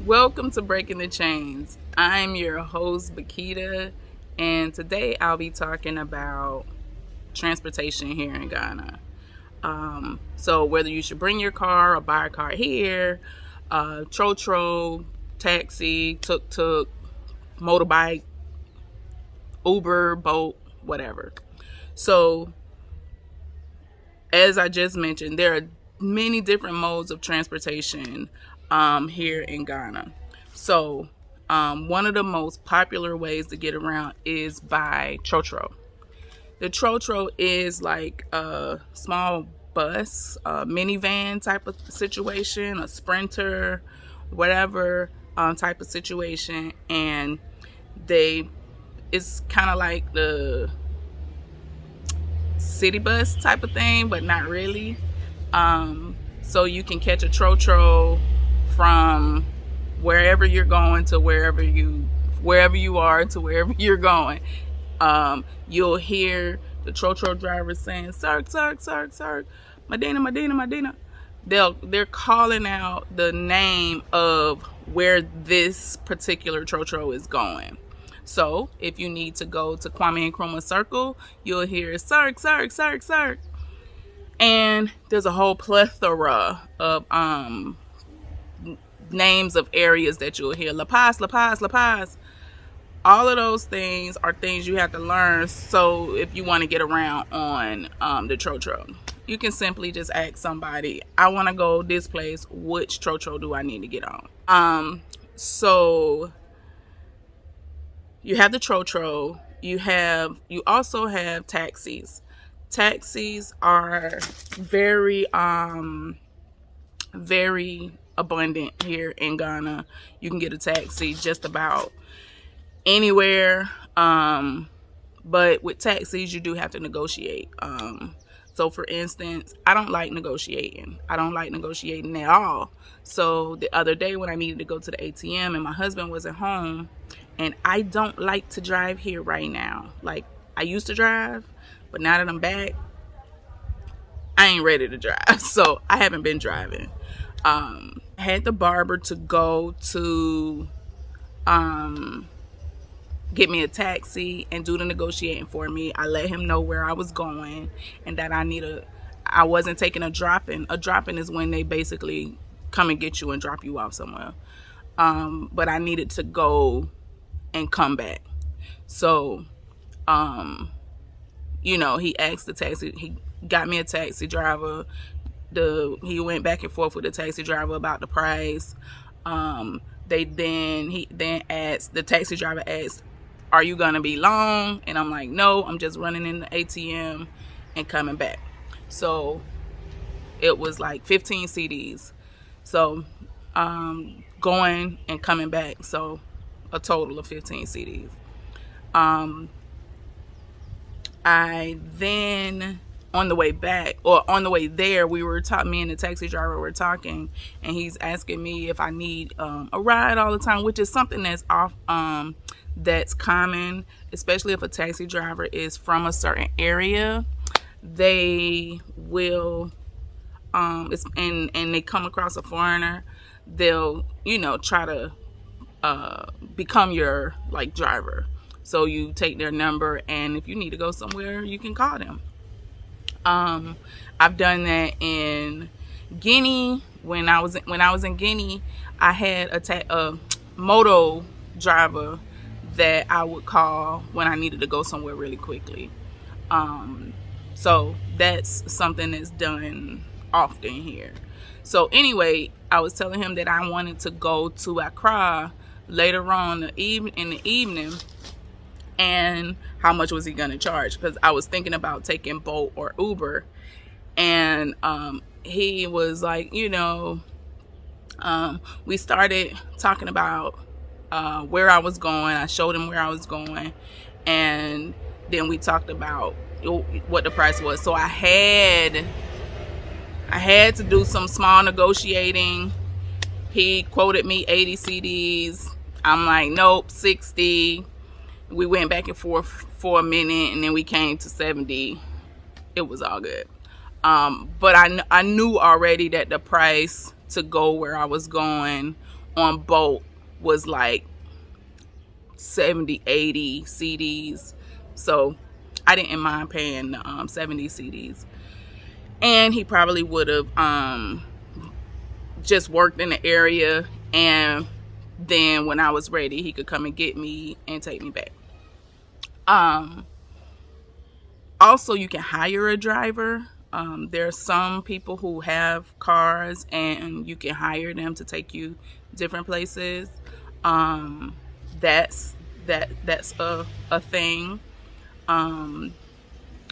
Welcome to Breaking the Chains. I'm your host, Bakita, and today I'll be talking about transportation here in Ghana. So whether you should bring your car or buy a car here, Trotro, taxi, Tuk Tuk, motorbike, Uber, Bolt, whatever. So as I just mentioned, there are many different modes of transportation here in Ghana. So one of the most popular ways to get around is by Trotro. The Trotro is like a small bus, a minivan type of situation, a sprinter, whatever type of situation, and it's kind of like the city bus type of thing, but not really. So you can catch a Trotro from wherever you're going to wherever you are to wherever you're going. You'll hear the Trotro driver saying, "Sirk, sirk, sirk, sirk, Medina, Medina, Medina." They're calling out the name of where this particular Trotro is going. So if you need to go to Kwame Nkrumah Circle, you'll hear "Sirk, sirk, sirk, sirk." And there's a whole plethora of names of areas that you'll hear. La Paz, La Paz, La Paz. All of those things are things you have to learn. So if you want to get around on the Trotro, you can simply just ask somebody, "I want to go this place. Which Trotro do I need to get on?" So you have the Trotro. You also have taxis. Taxis are very abundant here in Ghana. You can get a taxi just about anywhere. But with taxis, you do have to negotiate. So for instance, I don't like negotiating. I don't like negotiating at all. So the other day when I needed to go to the ATM and my husband wasn't home, and I don't like to drive here right now. Like, I used to drive, but now that I'm back, I ain't ready to drive. So I haven't been driving. I had the barber to go to get me a taxi and do the negotiating for me. I let him know where I was going and that I wasn't taking a drop-in. A drop-in is when they basically come and get you and drop you off somewhere. But I needed to go and come back. So, he asked the taxi. He got me a taxi driver. He went back and forth with the taxi driver about the price. The taxi driver asked, "Are you gonna be long?" And I'm like, "No, I'm just running in the ATM and coming back." So it was like 15 CDs. So going and coming back. So a total of 15 CDs. I then, on the way back, or on the way there, me and the taxi driver were talking, and he's asking me if I need a ride all the time, which is something that's common, especially if a taxi driver is from a certain area. They will, and they come across a foreigner, they'll, try to become your driver. So you take their number, and if you need to go somewhere, you can call them. I've done that in Guinea. When I was in Guinea, I had a moto driver that I would call when I needed to go somewhere really quickly. So that's something that's done often here. So anyway, I was telling him that I wanted to go to Accra later on in the evening, and how much was he going to charge? Because I was thinking about taking Bolt or Uber. And he was like, we started talking about where I was going. I showed him where I was going. And then we talked about what the price was. So I had to do some small negotiating. He quoted me 80 CDs. I'm like, nope, 60. We went back and forth for a minute, and then we came to 70. It was all good. But I knew already that the price to go where I was going on Bolt was like 70, 80 CDs. So I didn't mind paying 70 CDs. And he probably would have just worked in the area, and then when I was ready, he could come and get me and take me back. Also, you can hire a driver. There are some people who have cars and you can hire them to take you different places. That's a thing.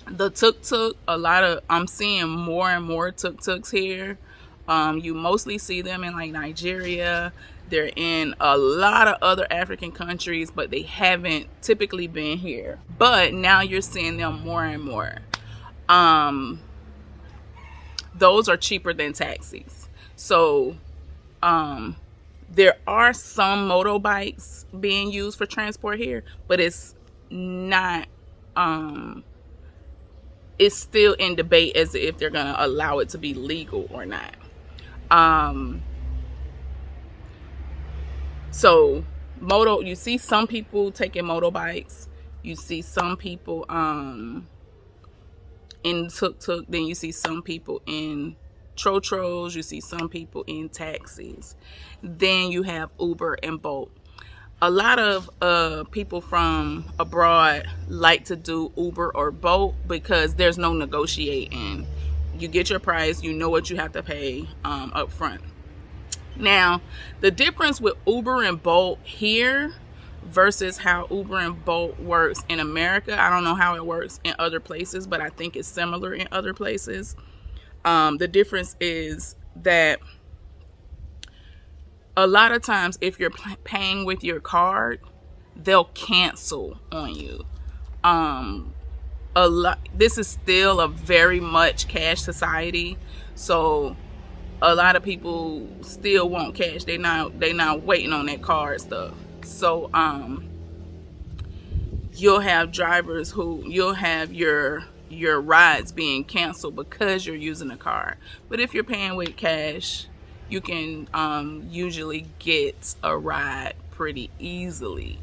The Tuk Tuk, I'm seeing more and more Tuk Tuks here. You mostly see them in like Nigeria. They're in a lot of other African countries, but they haven't typically been here. But now you're seeing them more and more. Those are cheaper than taxis. So there are some motorbikes being used for transport here, but it's not, it's still in debate as if they're going to allow it to be legal or not. So you see some people taking motorbikes, you see some people in Tuk Tuk, then you see some people in Trotros, you see some people in taxis. Then you have Uber and Bolt. A lot of people from abroad like to do Uber or Bolt because there's no negotiating. You get your price, you know what you have to pay up front. Now, the difference with Uber and Bolt here versus how Uber and Bolt works in America, I don't know how it works in other places, but I think it's similar in other places. The difference is that a lot of times if you're paying with your card, they'll cancel on you. This is still a very much cash society, so a lot of people still want cash. They not waiting on that card stuff. So you'll have drivers you'll have your rides being canceled because you're using a card. But if you're paying with cash, you can usually get a ride pretty easily.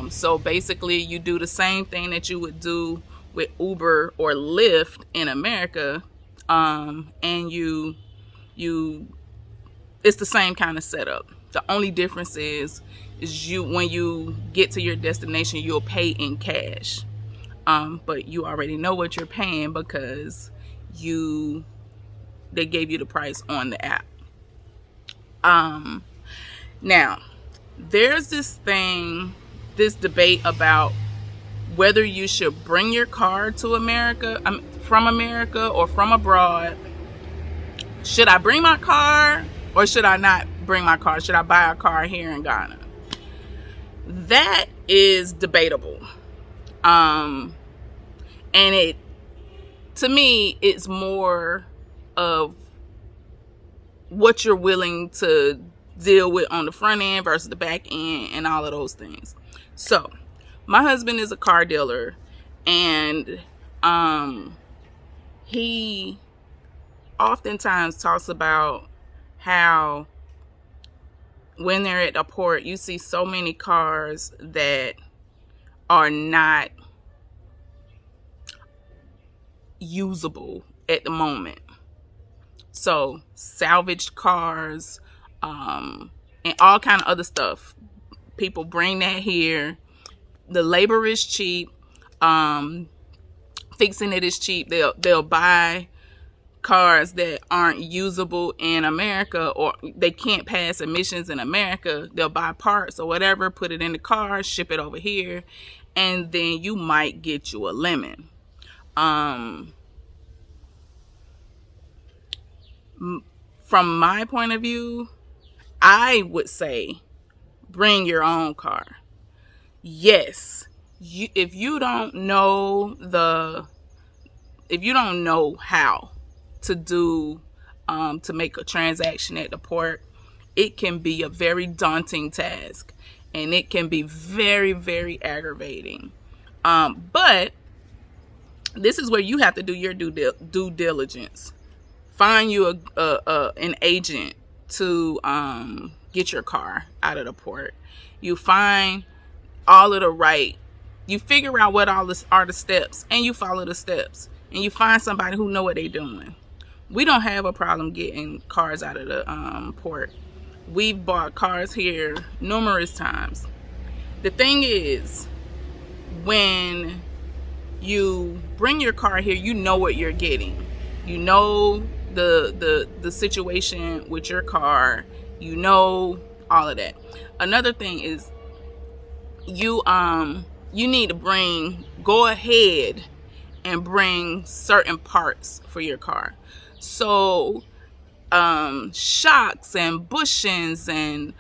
So basically you do the same thing that you would do with Uber or Lyft in America, and it's the same kind of setup. The only difference is when you get to your destination, you'll pay in cash. But you already know what you're paying because they gave you the price on the app. Now, there's this debate about whether you should bring your car to America, from America or from abroad. Should I bring my car or should I not bring my car? Should I buy a car here in Ghana? That is debatable. And to me, it's more of what you're willing to deal with on the front end versus the back end and all of those things. So my husband is a car dealer, and he oftentimes talks about how when they're at a port, you see so many cars that are not usable at the moment. So salvaged cars, and all kind of other stuff. People bring that here. The labor is cheap. Fixing it is cheap. They'll buy cars that aren't usable in America, or they can't pass emissions in America. They'll buy parts or whatever, put it in the car, ship it over here, and then you might get you a lemon. From my point of view, I would say bring your own car. Yes, if you don't know how to do to make a transaction at the port, it can be a very daunting task, and it can be very, very aggravating. But this is where you have to do your due diligence. Find you an agent to get your car out of the port. You find all of the right, you figure out what all this are the steps, and you follow the steps, and you find somebody who know what they're doing. We don't have a problem getting cars out of the port. We've bought cars here numerous times. The thing is, when you bring your car here, you know what you're getting. You know the situation with your car. You know all of that. Another thing is, you need to go ahead and bring certain parts for your car. So shocks and bushings and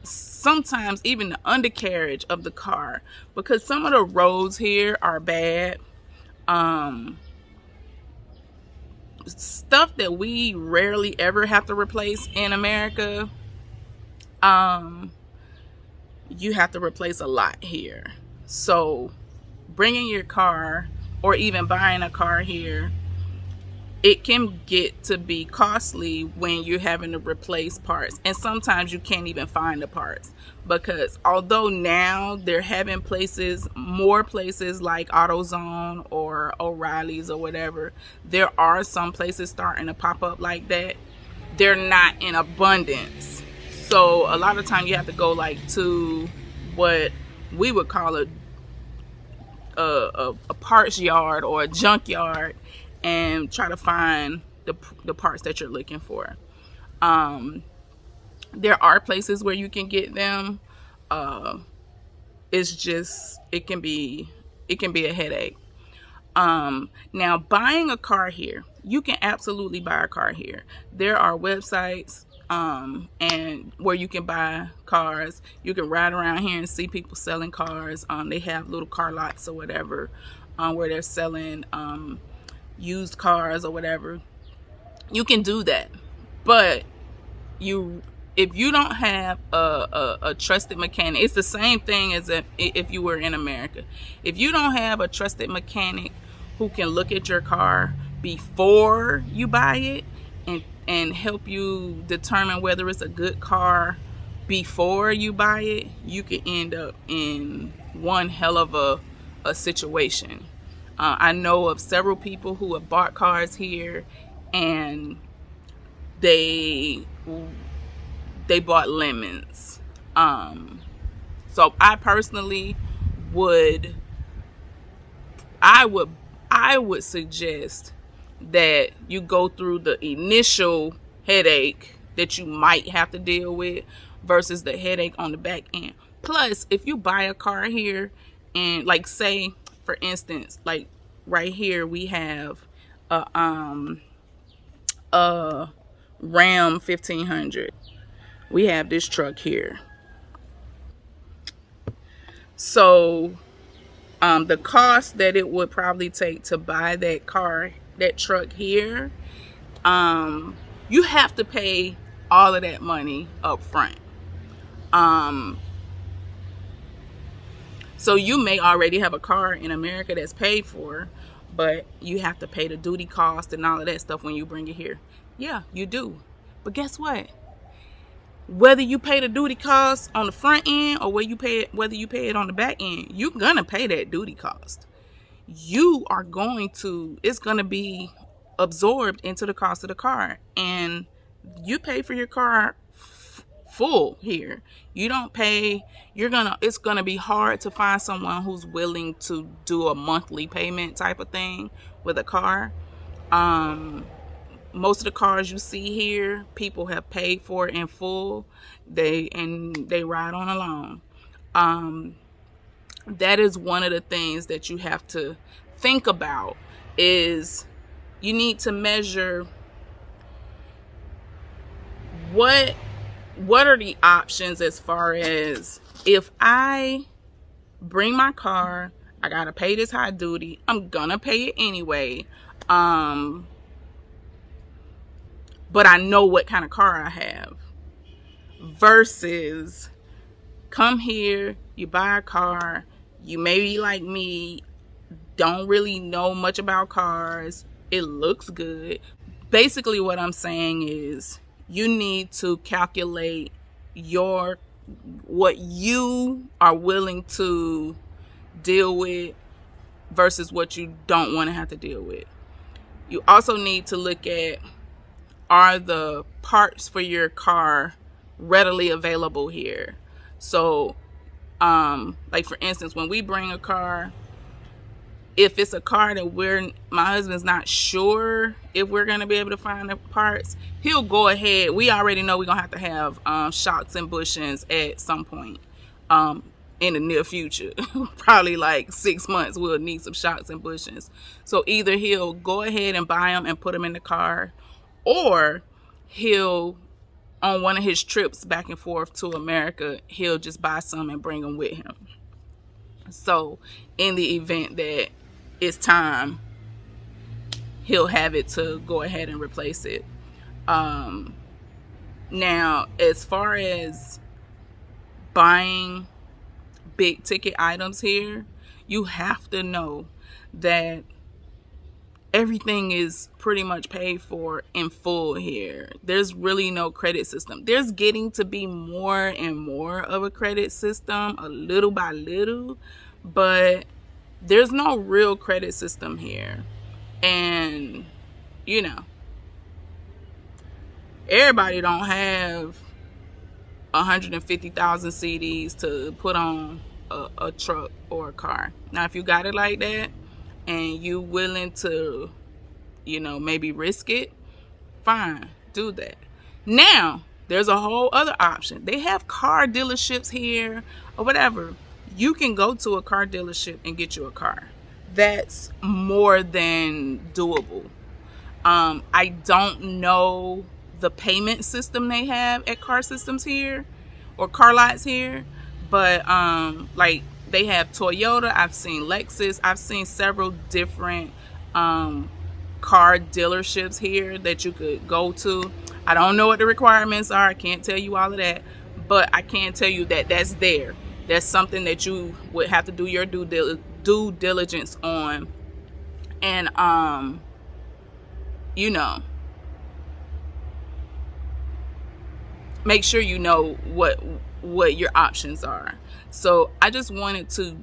sometimes even the undercarriage of the car, because some of the roads here are bad. Stuff that we rarely ever have to replace in America, you have to replace a lot here. So bringing your car or even buying a car here, it can get to be costly when you're having to replace parts. And sometimes you can't even find the parts, because although now they're having more places like AutoZone or O'Reilly's or whatever, there are some places starting to pop up like that. They're not in abundance. So a lot of time you have to go like to what we would call a parts yard or a junk yard and try to find the parts that you're looking for. There are places where you can get them. It's just, it can be a headache. Now, buying a car here, you can absolutely buy a car here. There are websites and where you can buy cars. You can ride around here and see people selling cars. They have little car lots or whatever where they're selling used cars or whatever. You can do that, but if you don't have a trusted mechanic, it's the same thing as if you were in America. If you don't have a trusted mechanic who can look at your car before you buy it and help you determine whether it's a good car before you buy it, you could end up in one hell of a situation. I know of several people who have bought cars here and they bought lemons. So I personally would suggest that you go through the initial headache that you might have to deal with versus the headache on the back end. Plus, if you buy a car here and, like, say for instance, like right here we have a Ram 1500. We have this truck here. So the cost that it would probably take to buy that truck here, you have to pay all of that money up front. So you may already have a car in America that's paid for, but you have to pay the duty cost and all of that stuff when you bring it here. Yeah, you do. But guess what? Whether you pay the duty cost on the front end or whether you pay it on the back end, you're gonna pay that duty cost. It's gonna be absorbed into the cost of the car, and you pay for your car full here. You don't pay. It's gonna be hard to find someone who's willing to do a monthly payment type of thing with a car. Most of the cars you see here, people have paid for it in full. They ride on along. That is one of the things that you have to think about, is you need to measure what are the options as far as, if I bring my car, I gotta pay this high duty, I'm gonna pay it anyway. But I know what kind of car I have, versus come here, you buy a car, you maybe like me, don't really know much about cars, it looks good. Basically what I'm saying is, you need to calculate what you are willing to deal with versus what you don't want to have to deal with. You also need to look at, are the parts for your car readily available here? So, like for instance, when we bring a car, if it's a car that my husband's not sure if we're going to be able to find the parts, he'll go ahead. We already know we're going to have shocks and bushings at some point in the near future. Probably like 6 months, we'll need some shocks and bushings. So either he'll go ahead and buy them and put them in the car, or he'll, on one of his trips back and forth to America, he'll just buy some and bring them with him. So in the event that it's time, he'll have it to go ahead and replace it. Now, as far as buying big ticket items here, you have to know that everything is pretty much paid for in full here. There's really no credit system. There's getting to be more and more of a credit system, a little by little, but there's no real credit system here. And, you know, everybody don't have 150,000 CDs to put on a truck or a car. Now, if you got it like that and you willing to, you know, maybe risk it, fine, do that. Now, there's a whole other option. They have car dealerships here or whatever. You can go to a car dealership and get you a car. That's more than doable. I don't know the payment system they have at car systems here or car lots here, but like they have Toyota, I've seen Lexus, I've seen several different car dealerships here that you could go to. I don't know what the requirements are. I can't tell you all of that, but I can tell you that that's there. That's something that you would have to do your due diligence on, and you know, make sure you know what your options are. So I just wanted to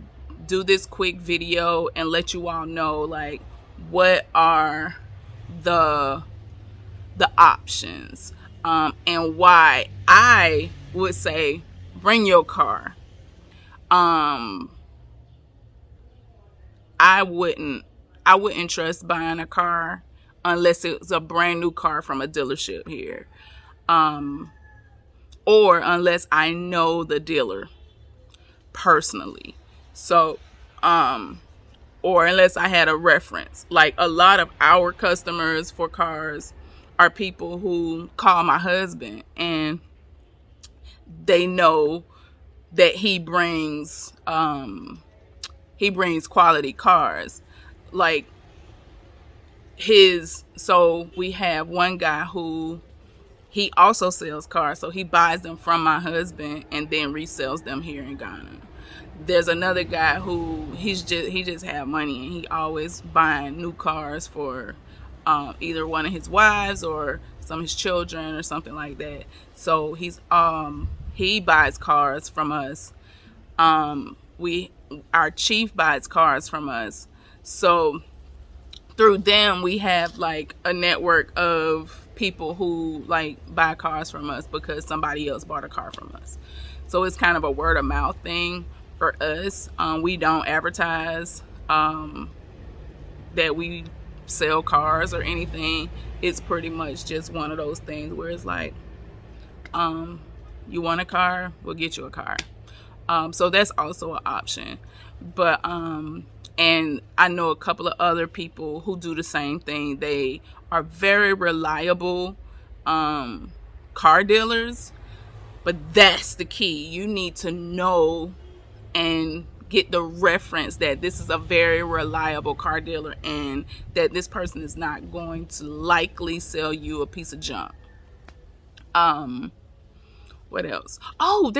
do this quick video and let you all know, like, what are the options, and why I would say bring your car. I wouldn't trust buying a car unless it's a brand new car from a dealership here, or unless I know the dealer personally. So, or unless I had a reference. Like, a lot of our customers for cars are people who call my husband and they know that he brings quality cars. Like so we have one guy who, he also sells cars, so he buys them from my husband and then resells them here in Ghana. There's another guy who he just have money and he always buying new cars for either one of his wives or some of his children or something like that. So he buys cars from us. Our chief buys cars from us. So through them, we have like a network of people who like buy cars from us because somebody else bought a car from us. So it's kind of a word of mouth thing for us. We don't advertise that we sell cars or anything. It's pretty much just one of those things where it's like, you want a car, we'll get you a car. So that's also an option. But and I know a couple of other people who do the same thing. They are very reliable car dealers, but that's the key. You need to know and get the reference that this is a very reliable car dealer and that this person is not going to likely sell you a piece of junk. What else? Oh,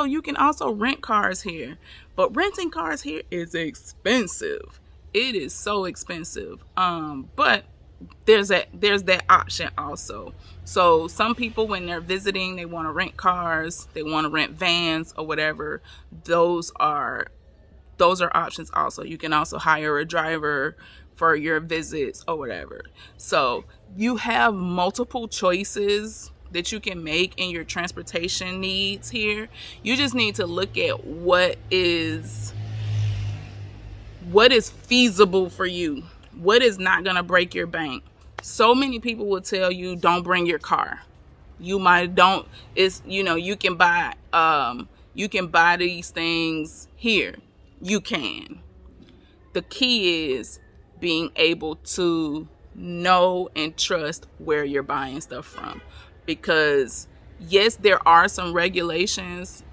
you can also rent cars here, but renting cars here is expensive. It is so expensive. But there's that option also. So some people, when they're visiting, they want to rent cars, they want to rent vans or whatever. Those are options also. You can also hire a driver for your visits or whatever. So you have multiple choices that you can make in your transportation needs here. You just need to look at what is feasible for you, what is not going to break your bank. So many people will tell you don't bring your car. You might don't it's you can buy these things here. You can. The key is being able to know and trust where you're buying stuff from, because yes, there are some regulations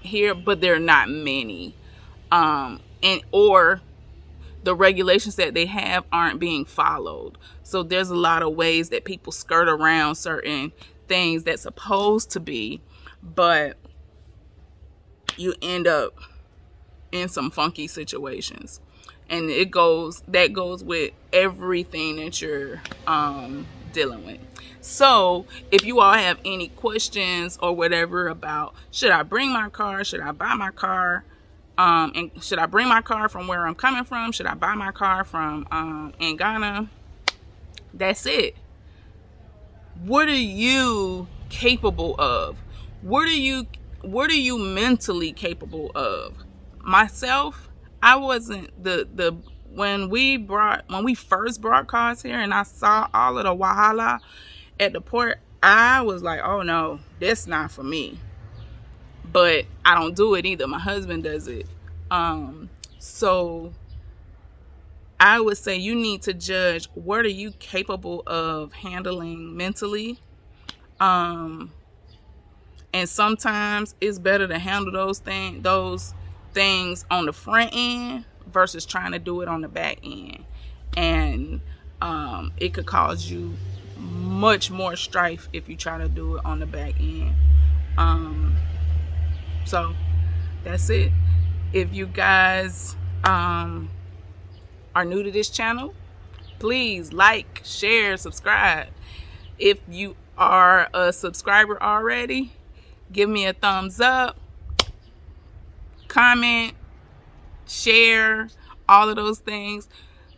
here, but there are not many, or the regulations that they have aren't being followed. So there's a lot of ways that people skirt around certain things that's supposed to be, but you end up in some funky situations. And that goes with everything that you're dealing with. So if you all have any questions or whatever about, should I bring my car, should I buy my car, and should I bring my car from where I'm coming from, should I buy my car from in Ghana, that's it. What are you capable of? What are you mentally capable of? Myself, I wasn't when we first brought cars here and I saw all of the wahala at the port, I was like, oh no, that's not for me. But I don't do it either. My husband does it. So I would say you need to judge what are you capable of handling mentally. And sometimes it's better to handle those things on the front end versus trying to do it on the back end. And it could cause you much more strife if you try to do it on the back end. So that's it. If you guys are new to this channel, please like, share, subscribe. If you are a subscriber already, give me a thumbs up, comment, share, all of those things.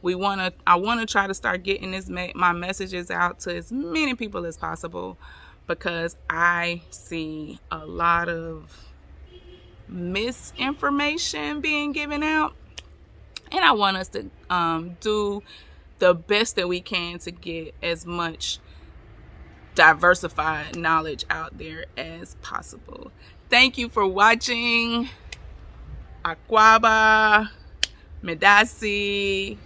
I want to try to start getting my messages out to as many people as possible, because I see a lot of misinformation being given out, and I want us to do the best that we can to get as much diversified knowledge out there as possible. Thank you for watching. Akwaba Medasi.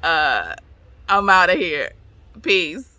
I'm out of here. Peace.